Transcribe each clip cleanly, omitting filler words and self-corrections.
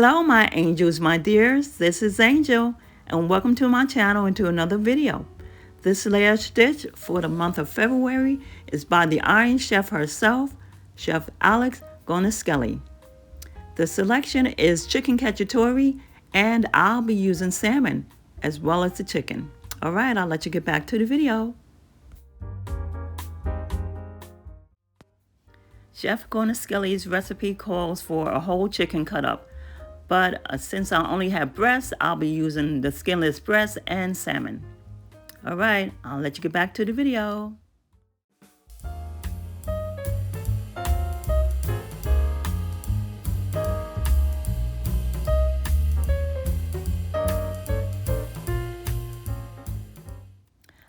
Hello, my angels, my dears. This is Angel, and welcome to my channel and to another video. This last dish for the month of February is by the Iron Chef herself, Chef Alex Guarnaschelli. The selection is chicken cacciatore, and I'll be using salmon as well as the chicken. All right, I'll let you get back to the video. Chef Guarnaschelli's recipe calls for a whole chicken cut up, but since I only have breasts, I'll be using the skinless breast and salmon. All right, I'll let you get back to the video.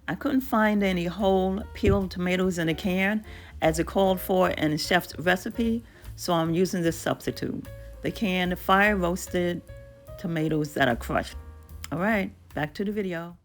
I couldn't find any whole peeled tomatoes in the can as it called for in the chef's recipe, so I'm using this substitute. The canned fire roasted tomatoes that are crushed. All right, back to the video.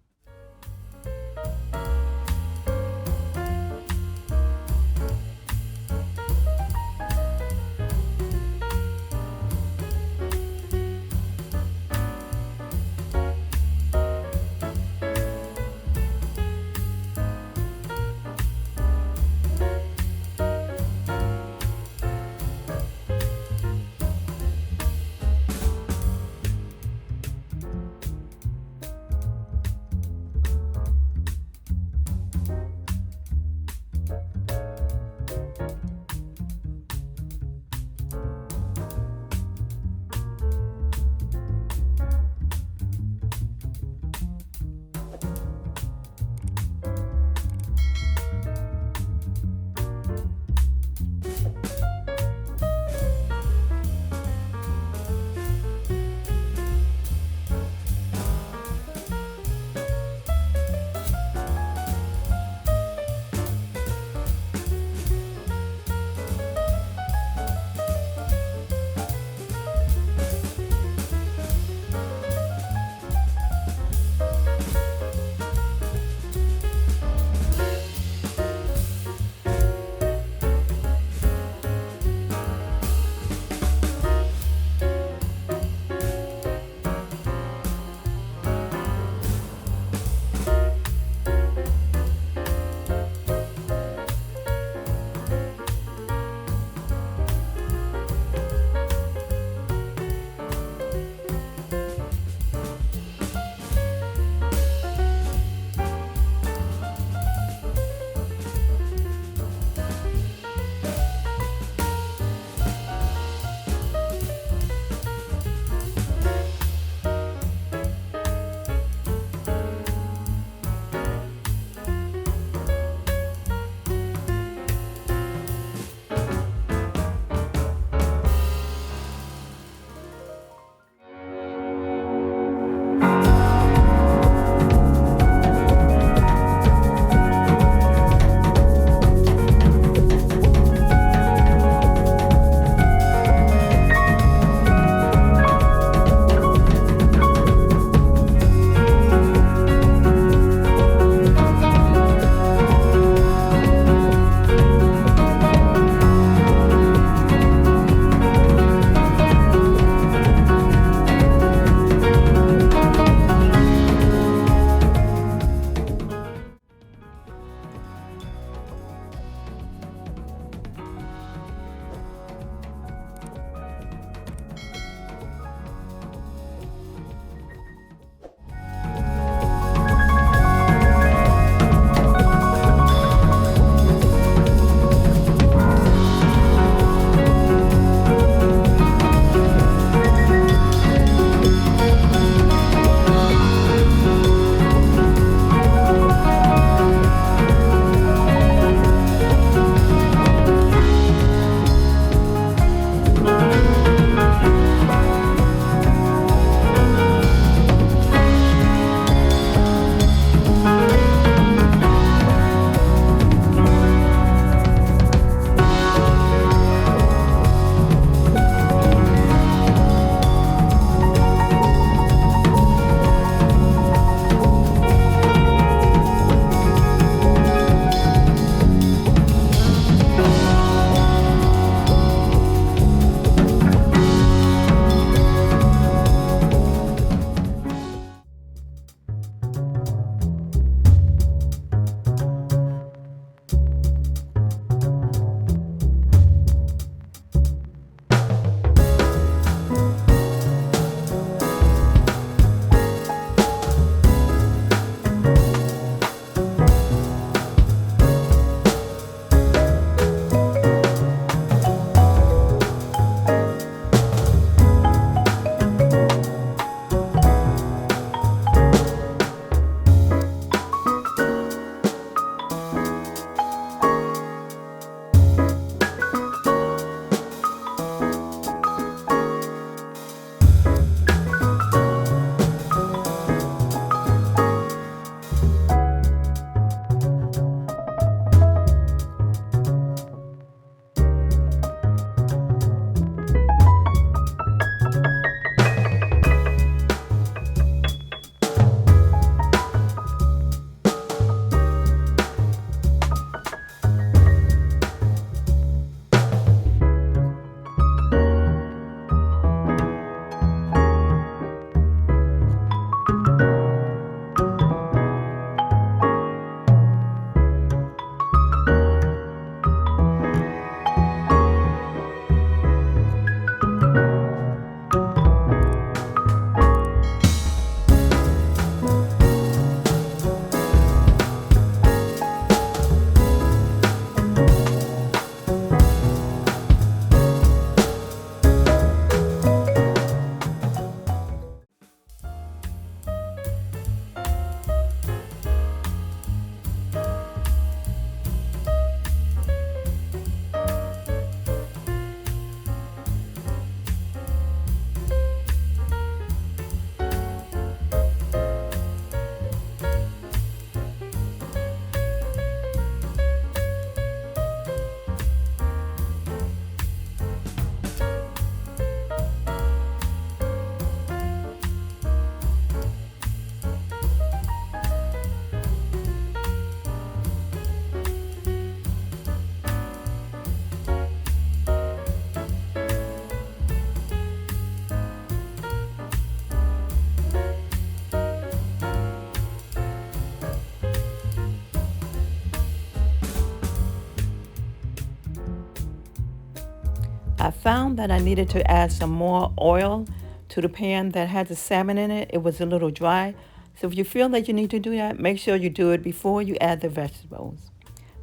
I found that I needed to add some more oil to the pan that had the salmon in it. It was a little dry. So if you feel that you need to do that, make sure you do it before you add the vegetables.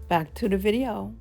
Back to the video.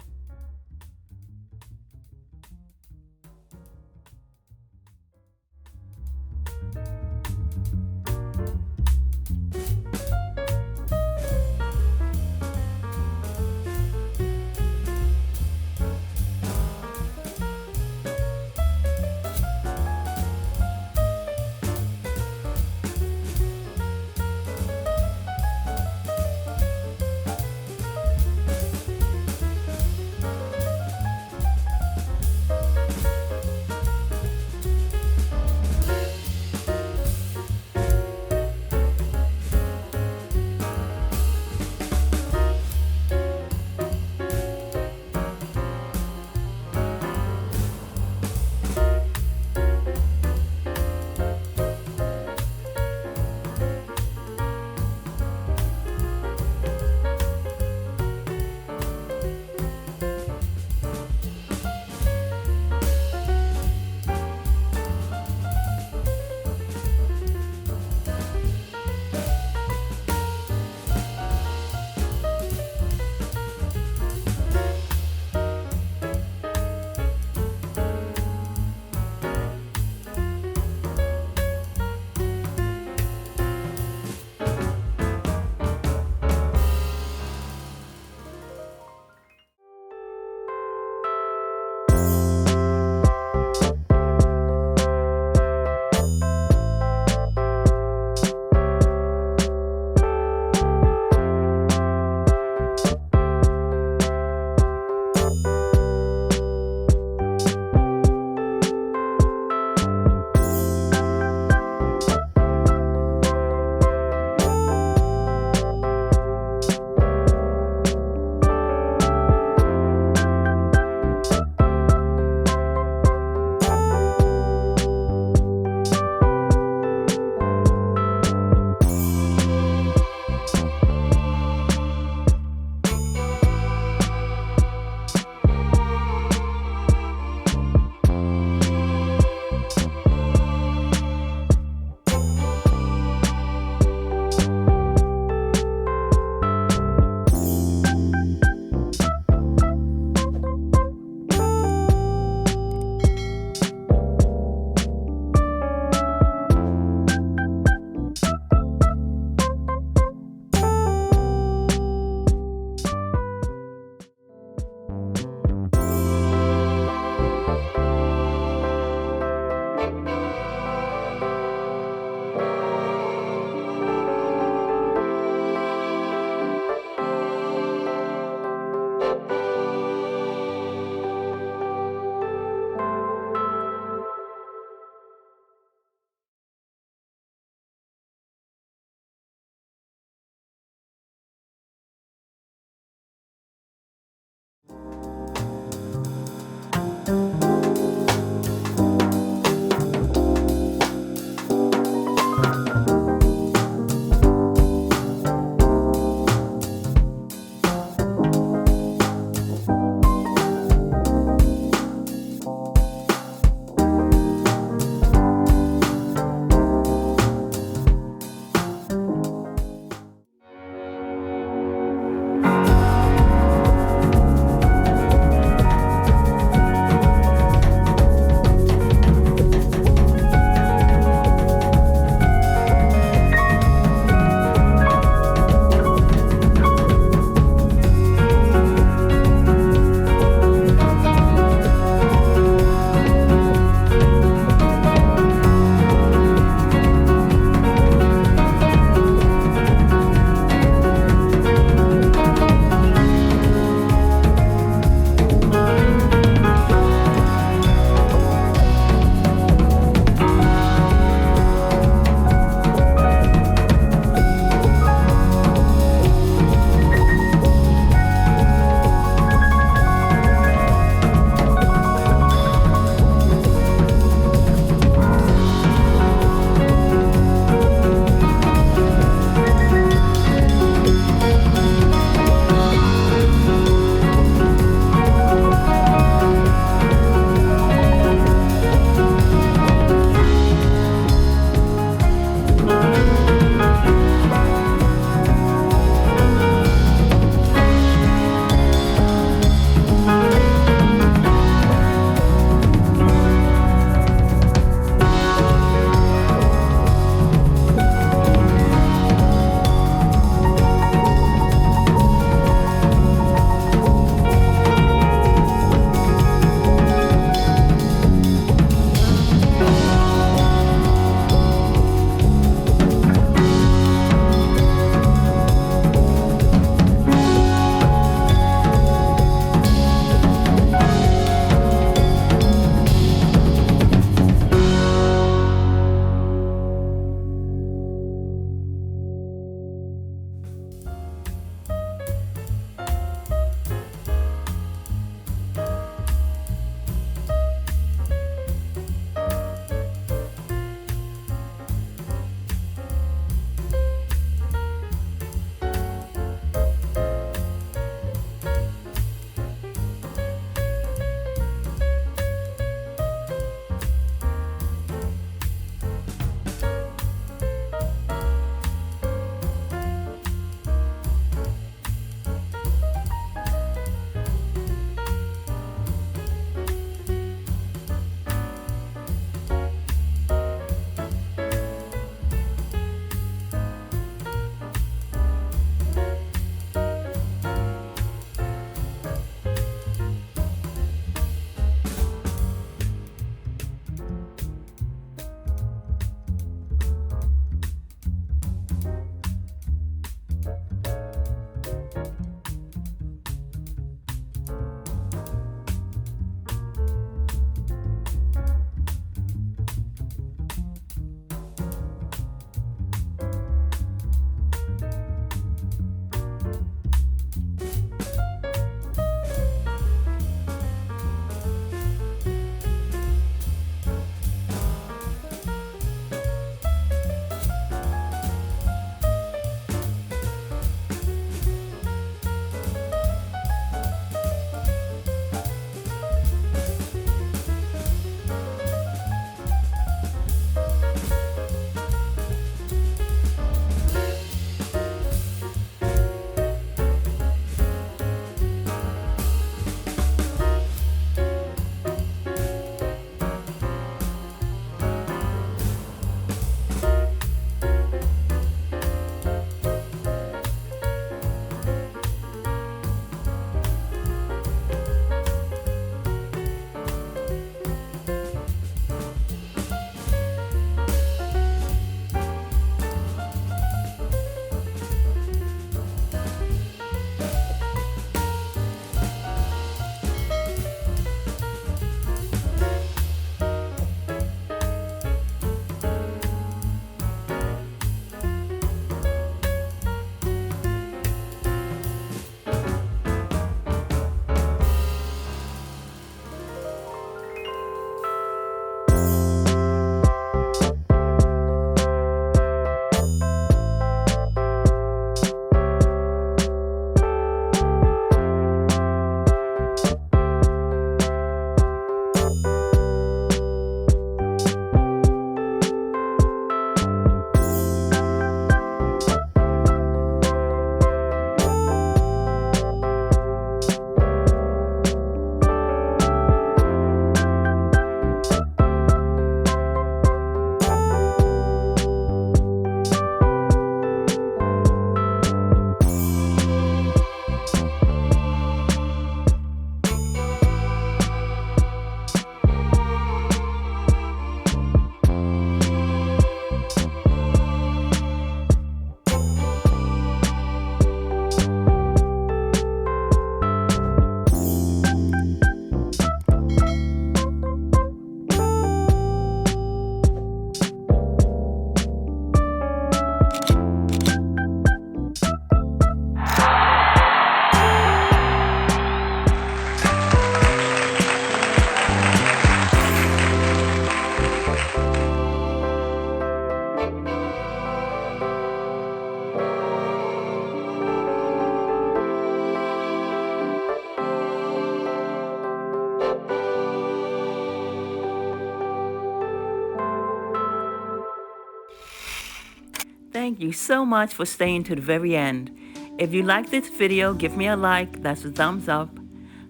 thank you so much for staying to the very end. If you like this video, give me a like, that's a thumbs up.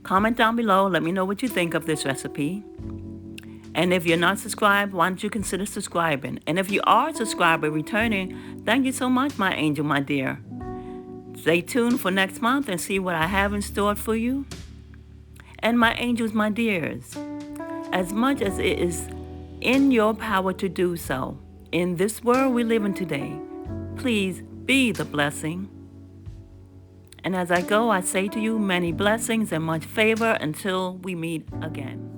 Comment down below, let me know what you think of this recipe. And if you're not subscribed, why don't you consider subscribing? And if you are a subscriber returning, thank you so much, my angel, my dear. Stay tuned for next month and see what I have in store for you. And my angels, my dears, as much as it is in your power to do so, in this world we live in today, please be the blessing. And as I go, I say to you, many blessings and much favor until we meet again.